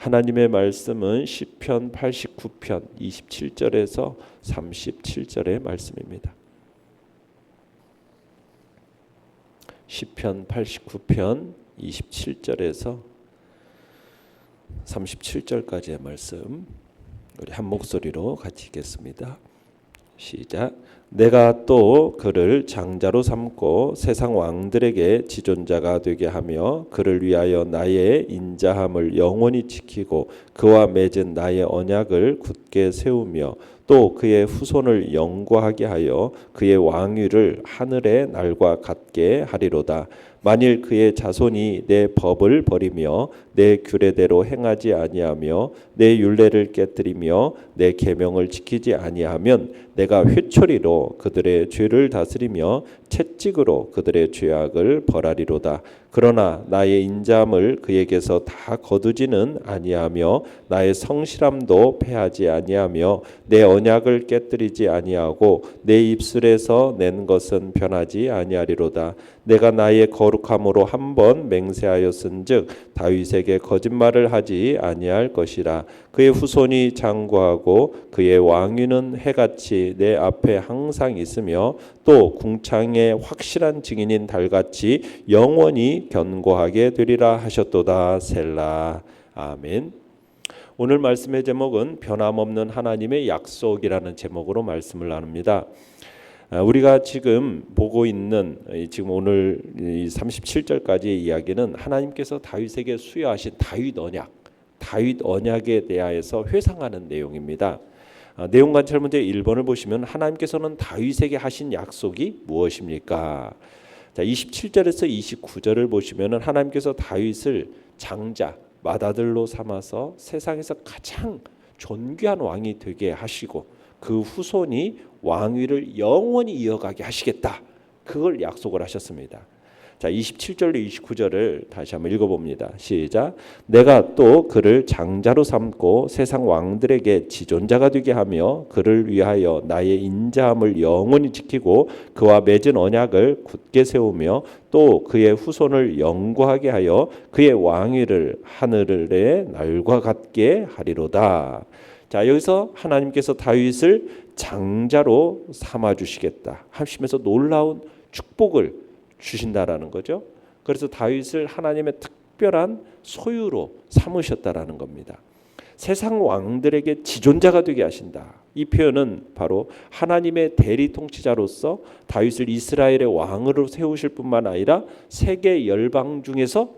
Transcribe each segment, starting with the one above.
하나님의 말씀은 시편 89편 27절에서 37절의 말씀입니다. 시편 89편 27절에서 37절까지의 말씀 우리 한 목소리로 같이 읽겠습니다. 시작. 내가 또 그를 장자로 삼고 세상 왕들에게 지존자가 되게 하며 그를 위하여 나의 인자함을 영원히 지키고 그와 맺은 나의 언약을 굳게 세우며 또 그의 후손을 영구하게 하여 그의 왕위를 하늘의 날과 같게 하리로다. 만일 그의 자손이 내 법을 버리며 내 규례대로 행하지 아니하며 내 율례를 깨뜨리며 내 계명을 지키지 아니하면 내가 회초리로 그들의 죄를 다스리며 채찍으로 그들의 죄악을 벌하리로다. 그러나 나의 인자함을 그에게서 다 거두지는 아니하며 나의 성실함도 패하지 아니하며 내 언약을 깨뜨리지 아니하고 내 입술에서 낸 것은 변하지 아니하리로다. 내가 나의 거룩함으로 한 번 맹세하였은즉 다윗에게 거짓말을 하지 아니할 것이라. 그의 후손이 장구하고 그의 왕위는 해같이 내 앞에 항상 있으며 또 궁창의 확실한 증인인 달같이 영원히 견고하게 되리라 하셨도다. 셀라. 아멘. 오늘 말씀의 제목은 변함없는 하나님의 약속이라는 제목으로 말씀을 나눕니다. 우리가 지금 보고 있는 지금 오늘 37절까지의 이야기는 하나님께서 다윗에게 수여하신 다윗 언약에 대하여서 회상하는 내용입니다. 내용 관찰 문제 1번을 보시면 하나님께서는 다윗에게 하신 약속이 무엇입니까? 자, 27절에서 29절을 보시면 하나님께서 다윗을 장자 맏아들로 삼아서 세상에서 가장 존귀한 왕이 되게 하시고 그 후손이 왕위를 영원히 이어가게 하시겠다. 그걸 약속을 하셨습니다. 자, 27절로 29절을 다시 한번 읽어봅니다. 시작. 내가 또 그를 장자로 삼고 세상 왕들에게 지존자가 되게 하며 그를 위하여 나의 인자함을 영원히 지키고 그와 맺은 언약을 굳게 세우며 또 그의 후손을 영구하게 하여 그의 왕위를 하늘의 날과 같게 하리로다. 자, 여기서 하나님께서 다윗을 장자로 삼아 주시겠다 하시면서 놀라운 축복을 주신다라는 거죠. 그래서 다윗을 하나님의 특별한 소유로 삼으셨다라는 겁니다. 세상 왕들에게 지존자가 되게 하신다. 이 표현은 바로 하나님의 대리 통치자로서 다윗을 이스라엘의 왕으로 세우실 뿐만 아니라 세계 열방 중에서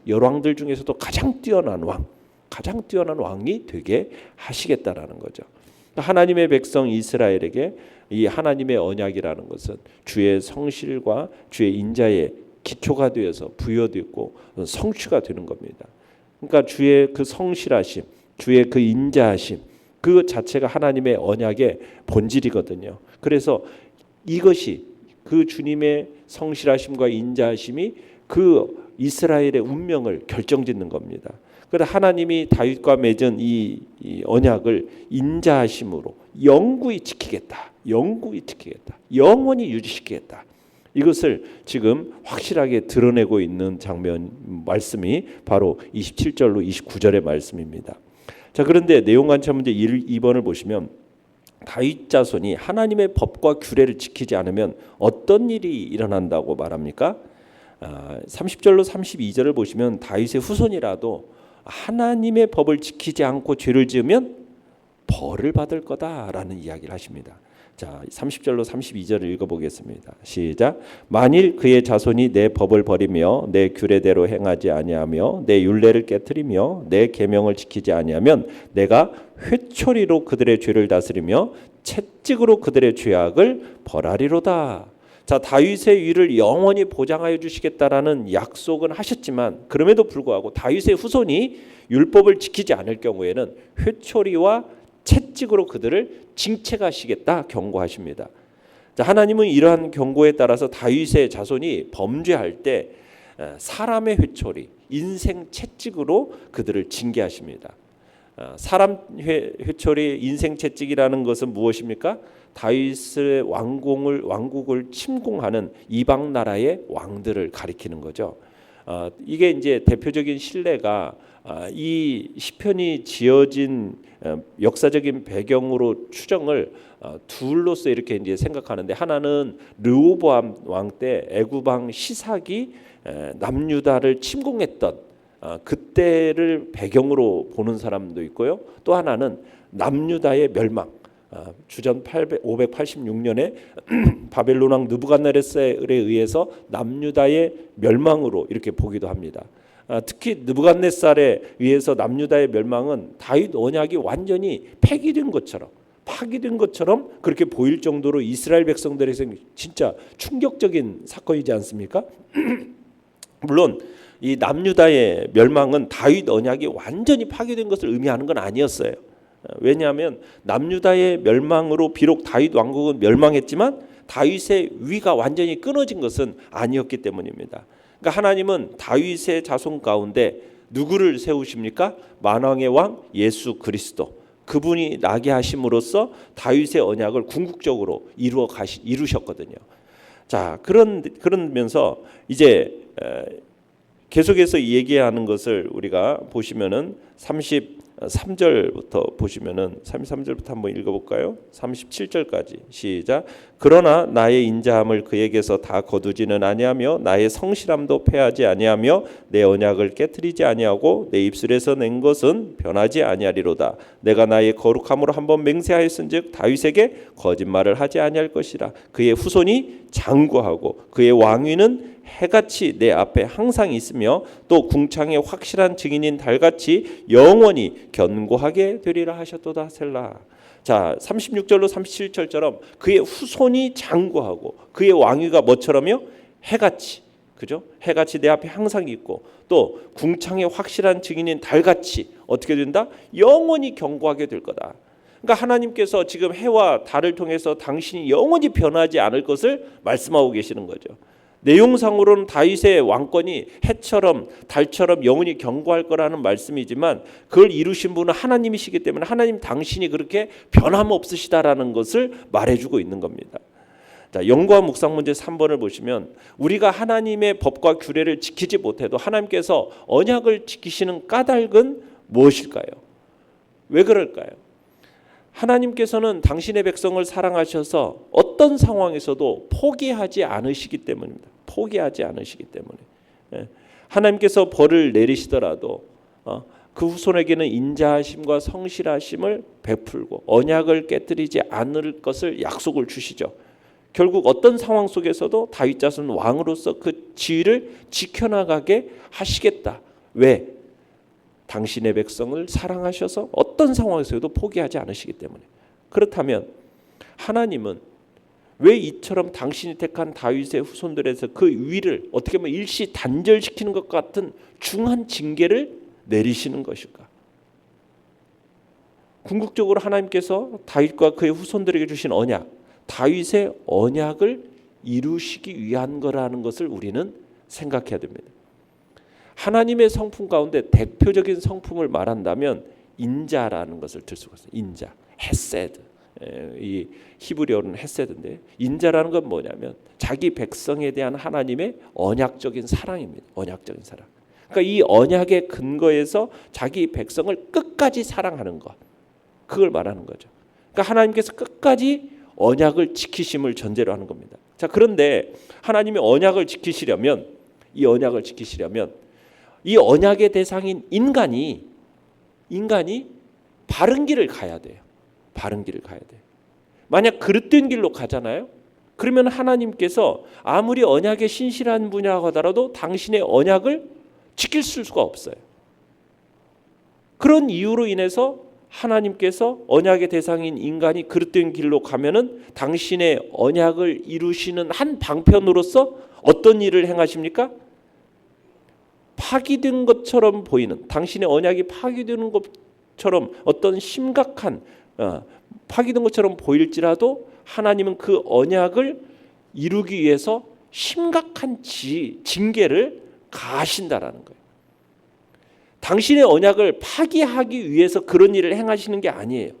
열왕들 중에서도 가장 뛰어난 왕이 되게 하시겠다라는 거죠. 하나님의 백성 이스라엘에게 이 하나님의 언약이라는 것은 주의 성실과 주의 인자의 기초가 되어서 부여되고 성취가 되는 겁니다. 그러니까 주의 그 성실하심, 주의 그 인자하심 그 자체가 하나님의 언약의 본질이거든요. 그래서 이것이 그 주님의 성실하심과 인자하심이 그 이스라엘의 운명을 결정짓는 겁니다. 그래서 하나님이 다윗과 맺은 이 언약을 인자하심으로 영구히 지키겠다. 영원히 유지시키겠다. 이것을 지금 확실하게 드러내고 있는 말씀이 바로 27절로 29절의 말씀입니다. 자, 그런데 내용 관찰 문제 2번을 보시면 다윗 자손이 하나님의 법과 규례를 지키지 않으면 어떤 일이 일어난다고 말합니까? 30절로 32절을 보시면 다윗의 후손이라도 하나님의 법을 지키지 않고 죄를 지으면 벌을 받을 거다라는 이야기를 하십니다. 자, 30절로 32절을 읽어보겠습니다. 시작. 만일 그의 자손이 내 법을 버리며 내 규례대로 행하지 아니하며 내 율례를 깨뜨리며 내 계명을 지키지 아니하면 내가 회초리로 그들의 죄를 다스리며 채찍으로 그들의 죄악을 벌하리로다. 자, 다윗의 위를 영원히 보장하여 주시겠다라는 약속은 하셨지만 그럼에도 불구하고 다윗의 후손이 율법을 지키지 않을 경우에는 회초리와 채찍으로 그들을 징책하시겠다 경고하십니다. 자, 하나님은 이러한 경고에 따라서 다윗의 자손이 범죄할 때 사람의 회초리, 인생 채찍으로 그들을 징계하십니다. 사람 회초리, 인생 채찍이라는 것은 무엇입니까? 다윗의 왕국을 침공하는 이방 나라의 왕들을 가리키는 거죠. 이게 이제 대표적인 신뢰가 이 시편이 지어진 역사적인 배경으로 추정을 둘로서 이렇게 이제 생각하는데, 하나는 르호보암 왕 때 애굽 왕 시삭이 남유다를 침공했던 그때를 배경으로 보는 사람도 있고요. 또 하나는 남유다의 멸망, 주전 586년에 바벨론 왕 느부갓네살에 의해서 남유다의 멸망으로 이렇게 보기도 합니다. 특히 느부갓네살에 의해서 남유다의 멸망은 다윗 언약이 완전히 파기된 것처럼 그렇게 보일 정도로 이스라엘 백성들에서 진짜 충격적인 사건이지 않습니까? 물론 이 남유다의 멸망은 다윗 언약이 완전히 파괴된 것을 의미하는 건 아니었어요. 왜냐하면 남유다의 멸망으로 비록 다윗 왕국은 멸망했지만 다윗의 위가 완전히 끊어진 것은 아니었기 때문입니다. 그러니까 하나님은 다윗의 자손 가운데 누구를 세우십니까? 만왕의 왕 예수 그리스도, 그분이 나게 하심으로써 다윗의 언약을 궁극적으로 이루셨거든요. 자, 그러면서 이제 계속해서 얘기하는 것을 우리가 보시면은 33절부터 보시면은 33절부터 한번 읽어볼까요? 37절까지 시작. 그러나 나의 인자함을 그에게서 다 거두지는 아니하며 나의 성실함도 패하지 아니하며 내 언약을 깨뜨리지 아니하고 내 입술에서 낸 것은 변하지 아니하리로다. 내가 나의 거룩함으로 한번 맹세하였은즉 다윗에게 거짓말을 하지 아니할 것이라. 그의 후손이 장구하고 그의 왕위는 해같이 내 앞에 항상 있으며 또 궁창의 확실한 증인인 달같이 영원히 견고하게 되리라 하셨도다. 셀라. 자, 36절로 37절처럼 그의 후손이 장구하고 그의 왕위가 뭐처럼요? 해같이, 그죠? 해같이 내 앞에 항상 있고 또 궁창의 확실한 증인인 달같이 어떻게 된다? 영원히 견고하게 될 거다. 그러니까 하나님께서 지금 해와 달을 통해서 당신이 영원히 변하지 않을 것을 말씀하고 계시는 거죠. 내용상으로는 다윗의 왕권이 해처럼 달처럼 영원히 견고할 거라는 말씀이지만 그걸 이루신 분은 하나님이시기 때문에 하나님 당신이 그렇게 변함없으시다라는 것을 말해주고 있는 겁니다. 자, 연구와 묵상 문제 3번을 보시면 우리가 하나님의 법과 규례를 지키지 못해도 하나님께서 언약을 지키시는 까닭은 무엇일까요? 왜 그럴까요? 하나님께서는 당신의 백성을 사랑하셔서 어떤 상황에서도 포기하지 않으시기 때문입니다. 포기하지 않으시기 때문에 하나님께서 벌을 내리시더라도 그 후손에게는 인자하심과 성실하심을 베풀고 언약을 깨뜨리지 않을 것을 약속을 주시죠. 결국 어떤 상황 속에서도 다윗 자손 왕으로서 그 지위를 지켜나가게 하시겠다. 왜? 당신의 백성을 사랑하셔서 어떤 상황에서도 포기하지 않으시기 때문에. 그렇다면 하나님은 왜 이처럼 당신이 택한 다윗의 후손들에서 그 위를 어떻게 보면 일시 단절시키는 것 같은 중한 징계를 내리시는 것일까? 궁극적으로 하나님께서 다윗과 그의 후손들에게 주신 언약, 다윗의 언약을 이루시기 위한 거라는 것을 우리는 생각해야 됩니다. 하나님의 성품 가운데 대표적인 성품을 말한다면 인자라는 것을 들 수가 있어요. 인자, 헤세드. 이 히브리어는 헤세드인데 인자라는 건 뭐냐면 자기 백성에 대한 하나님의 언약적인 사랑입니다. 언약적인 사랑. 그러니까 이 언약의 근거에서 자기 백성을 끝까지 사랑하는 것. 그걸 말하는 거죠. 그러니까 하나님께서 끝까지 언약을 지키심을 전제로 하는 겁니다. 자, 그런데 하나님이 언약을 지키시려면 이 언약의 대상인 인간이 바른 길을 가야 돼요. 바른 길을 가야 돼요. 만약 그릇된 길로 가잖아요. 그러면 하나님께서 아무리 언약에 신실한 분이라고 하더라도 당신의 언약을 지킬 수가 없어요. 그런 이유로 인해서 하나님께서 언약의 대상인 인간이 그릇된 길로 가면은 당신의 언약을 이루시는 한 방편으로서 어떤 일을 행하십니까? 파기된 것처럼 보이는, 당신의 언약이 파기되는 것처럼 어떤 심각한 파기된 것처럼 보일지라도 하나님은 그 언약을 이루기 위해서 심각한 징계를 가하신다라는 거예요. 당신의 언약을 파기하기 위해서 그런 일을 행하시는 게 아니에요.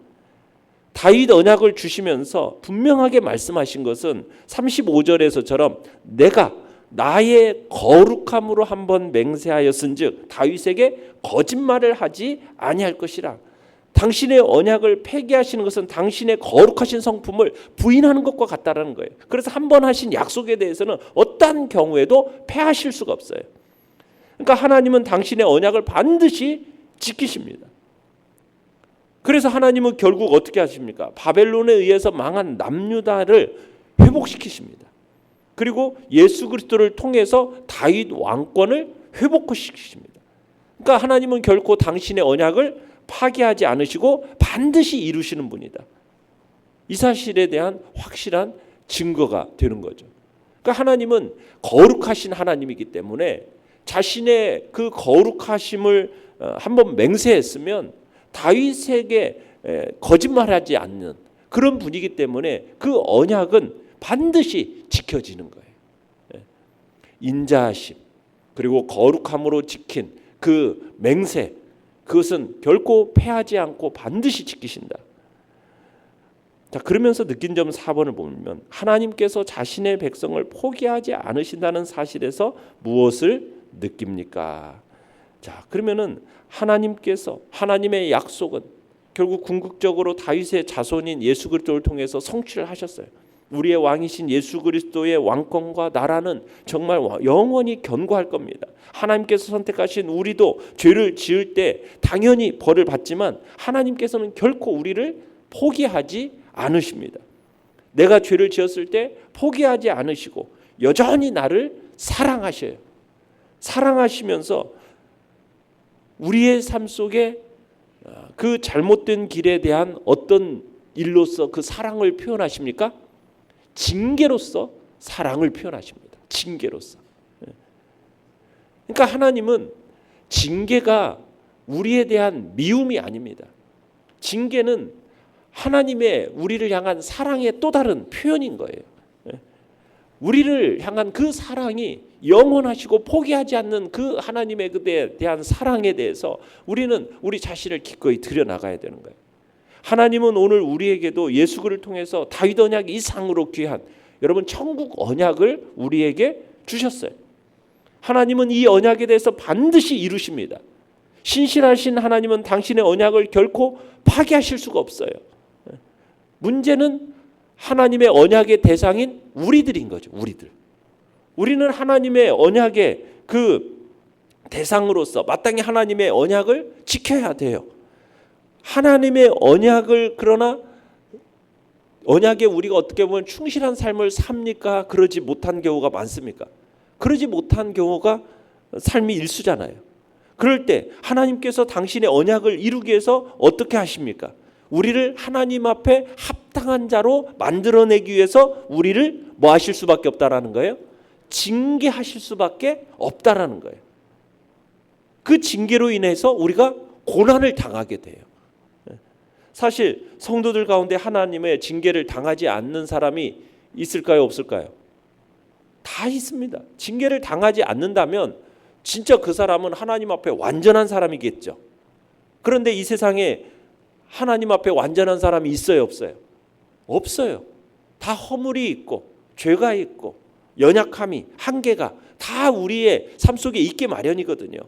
다윗 언약을 주시면서 분명하게 말씀하신 것은 35절에서처럼 내가 나의 거룩함으로 한번 맹세하였은즉 다윗에게 거짓말을 하지 아니할 것이라. 당신의 언약을 폐기하시는 것은 당신의 거룩하신 성품을 부인하는 것과 같다라는 거예요. 그래서 한 번 하신 약속에 대해서는 어떠한 경우에도 폐하실 수가 없어요. 그러니까 하나님은 당신의 언약을 반드시 지키십니다. 그래서 하나님은 결국 어떻게 하십니까? 바벨론에 의해서 망한 남유다를 회복시키십니다. 그리고 예수 그리스도를 통해서 다윗 왕권을 회복시키십니다. 그러니까 하나님은 결코 당신의 언약을 파기하지 않으시고 반드시 이루시는 분이다. 이 사실에 대한 확실한 증거가 되는 거죠. 그러니까 하나님은 거룩하신 하나님이기 때문에 자신의 그 거룩하심을 한번 맹세했으면 다윗에게 거짓말하지 않는 그런 분이기 때문에 그 언약은 반드시 지켜지는 거예요. 인자하심 그리고 거룩함으로 지킨 그 맹세, 그것은 결코 패하지 않고 반드시 지키신다. 자, 그러면서 느낀 점 4번을 보면 하나님께서 자신의 백성을 포기하지 않으신다는 사실에서 무엇을 느낍니까? 자, 그러면은 하나님께서 하나님의 약속은 결국 궁극적으로 다윗의 자손인 예수 그리스도를 통해서 성취를 하셨어요. 우리의 왕이신 예수 그리스도의 왕권과 나라는 정말 영원히 견고할 겁니다. 하나님께서 선택하신 우리도 죄를 지을 때 당연히 벌을 받지만 하나님께서는 결코 우리를 포기하지 않으십니다. 내가 죄를 지었을 때 포기하지 않으시고 여전히 나를 사랑하셔요. 사랑하시면서 우리의 삶 속에 그 잘못된 길에 대한 어떤 일로서 그 사랑을 표현하십니까? 징계로서 사랑을 표현하십니다. 징계로서. 그러니까 하나님은 징계가 우리에 대한 미움이 아닙니다. 징계는 하나님의 우리를 향한 사랑의 또 다른 표현인 거예요. 우리를 향한 그 사랑이 영원하시고 포기하지 않는 그 하나님의 그에 대한 사랑에 대해서 우리는 우리 자신을 기꺼이 드려나가야 되는 거예요. 하나님은 오늘 우리에게도 예수 그리스도를 통해서 다윗 언약 이상으로 귀한 여러분 천국 언약을 우리에게 주셨어요. 하나님은 이 언약에 대해서 반드시 이루십니다. 신실하신 하나님은 당신의 언약을 결코 파기하실 수가 없어요. 문제는 하나님의 언약의 대상인 우리들인 거죠. 우리는 하나님의 언약의 그 대상으로서 마땅히 하나님의 언약을 지켜야 돼요. 하나님의 언약을 그러나 언약에 우리가 어떻게 보면 충실한 삶을 삽니까? 그러지 못한 경우가 많습니까? 그러지 못한 경우가 삶이 일수잖아요. 그럴 때 하나님께서 당신의 언약을 이루기 위해서 어떻게 하십니까? 우리를 하나님 앞에 합당한 자로 만들어내기 위해서 우리를 뭐 하실 수밖에 없다라는 거예요? 징계하실 수밖에 없다라는 거예요. 그 징계로 인해서 우리가 고난을 당하게 돼요. 사실 성도들 가운데 하나님의 징계를 당하지 않는 사람이 있을까요? 없을까요? 다 있습니다. 징계를 당하지 않는다면 진짜 그 사람은 하나님 앞에 완전한 사람이겠죠. 그런데 이 세상에 하나님 앞에 완전한 사람이 있어요? 없어요? 없어요. 다 허물이 있고 죄가 있고 연약함이 한계가 다 우리의 삶 속에 있게 마련이거든요.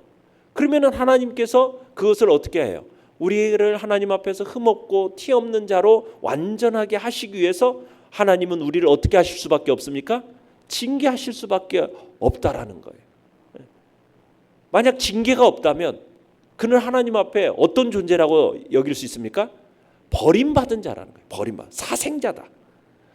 그러면 하나님께서 그것을 어떻게 해요? 우리를 하나님 앞에서 흠없고 티 없는 자로 완전하게 하시기 위해서 하나님은 우리를 어떻게 하실 수밖에 없습니까? 징계하실 수밖에 없다라는 거예요. 만약 징계가 없다면 그는 하나님 앞에 어떤 존재라고 여길 수 있습니까? 버림받은 자라는 거예요. 버림받은 사생자다.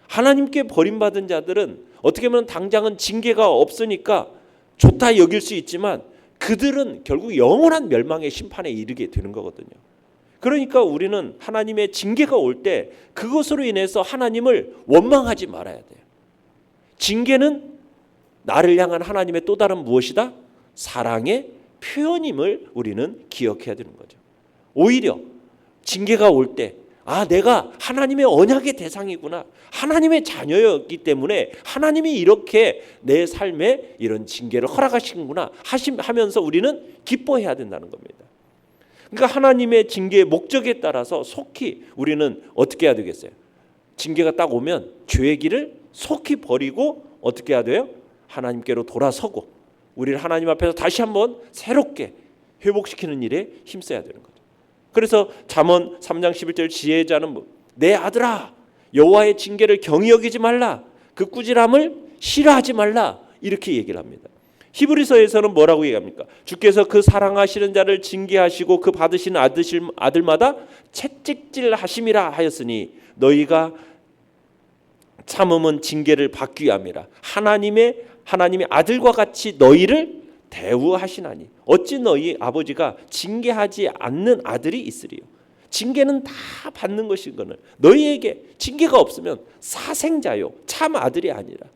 하나님께 버림받은 자들은 어떻게 보면 당장은 징계가 없으니까 좋다 여길 수 있지만 그들은 결국 영원한 멸망의 심판에 이르게 되는 거거든요. 그러니까 우리는 하나님의 징계가 올 때 그것으로 인해서 하나님을 원망하지 말아야 돼요. 징계는 나를 향한 하나님의 또 다른 무엇이다? 사랑의 표현임을 우리는 기억해야 되는 거죠. 오히려 징계가 올 때 내가 하나님의 언약의 대상이구나. 하나님의 자녀였기 때문에 하나님이 이렇게 내 삶에 이런 징계를 허락하시는구나 하면서 우리는 기뻐해야 된다는 겁니다. 그러니까 하나님의 징계의 목적에 따라서 속히 우리는 어떻게 해야 되겠어요? 징계가 딱 오면 죄의 길을 속히 버리고 어떻게 해야 돼요? 하나님께로 돌아서고 우리를 하나님 앞에서 다시 한번 새롭게 회복시키는 일에 힘써야 되는 거죠. 그래서 잠언 3장 11절 지혜의 자는 내 아들아 여호와의 징계를 경히 여기지 말라. 그 꾸지람을 싫어하지 말라. 이렇게 얘기를 합니다. 히브리서에서는 뭐라고 얘기합니까? 주께서 그 사랑하시는 자를 징계하시고 그 받으시는 아들마다 채찍질 하심이라 하였으니 너희가 참음은 징계를 받기 위함이라. 하나님의 아들과 같이 너희를 대우하시나니 어찌 너희 아버지가 징계하지 않는 아들이 있으리요. 징계는 다 받는 것이거늘 너희에게 징계가 없으면 사생자요 참 아들이 아니라.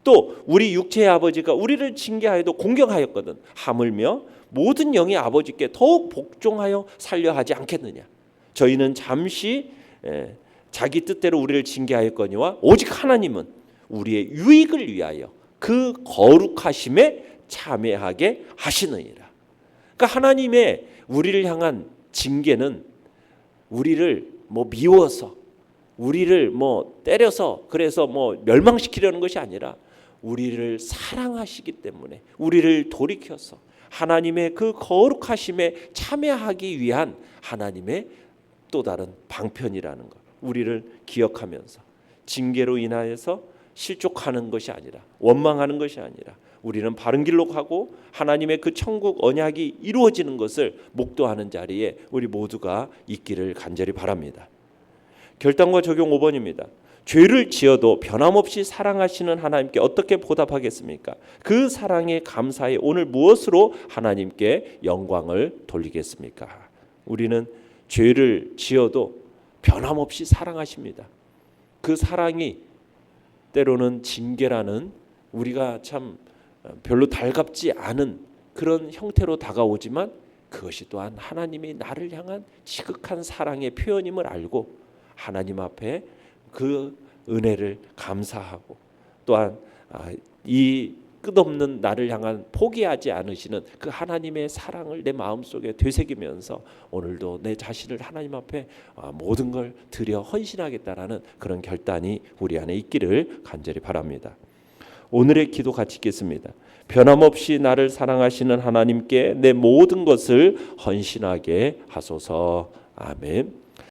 또 우리 육체의 아버지가 우리를 징계하여도 공경하였거든 하물며 모든 영의 아버지께 더욱 복종하여 살려 하지 않겠느냐. 저희는 잠시 자기 뜻대로 우리를 징계하였거니와 오직 하나님은 우리의 유익을 위하여 그 거룩하심에 참여하게 하시느니라. 그러니까 하나님의 우리를 향한 징계는 우리를 미워서 우리를 때려서 그래서 멸망시키려는 것이 아니라 우리를 사랑하시기 때문에 우리를 돌이켜서 하나님의 그 거룩하심에 참여하기 위한 하나님의 또 다른 방편이라는 것, 우리를 기억하면서 징계로 인하여서 실족하는 것이 아니라 원망하는 것이 아니라 우리는 바른 길로 가고 하나님의 그 천국 언약이 이루어지는 것을 목도하는 자리에 우리 모두가 있기를 간절히 바랍니다. 결단과 적용 5번입니다. 죄를 지어도 변함없이 사랑하시는 하나님께 어떻게 보답하겠습니까? 그 사랑에 감사해 오늘 무엇으로 하나님께 영광을 돌리겠습니까? 우리는 죄를 지어도 변함없이 사랑하십니다. 그 사랑이 때로는 징계라는 우리가 참 별로 달갑지 않은 그런 형태로 다가오지만 그것이 또한 하나님이 나를 향한 지극한 사랑의 표현임을 알고 하나님 앞에 그 은혜를 감사하고 또한 이 끝없는 나를 향한 포기하지 않으시는 그 하나님의 사랑을 내 마음속에 되새기면서 오늘도 내 자신을 하나님 앞에 모든 걸 드려 헌신하겠다라는 그런 결단이 우리 안에 있기를 간절히 바랍니다. 오늘의 기도 같이 읽겠습니다. 변함없이 나를 사랑하시는 하나님께 내 모든 것을 헌신하게 하소서. 아멘.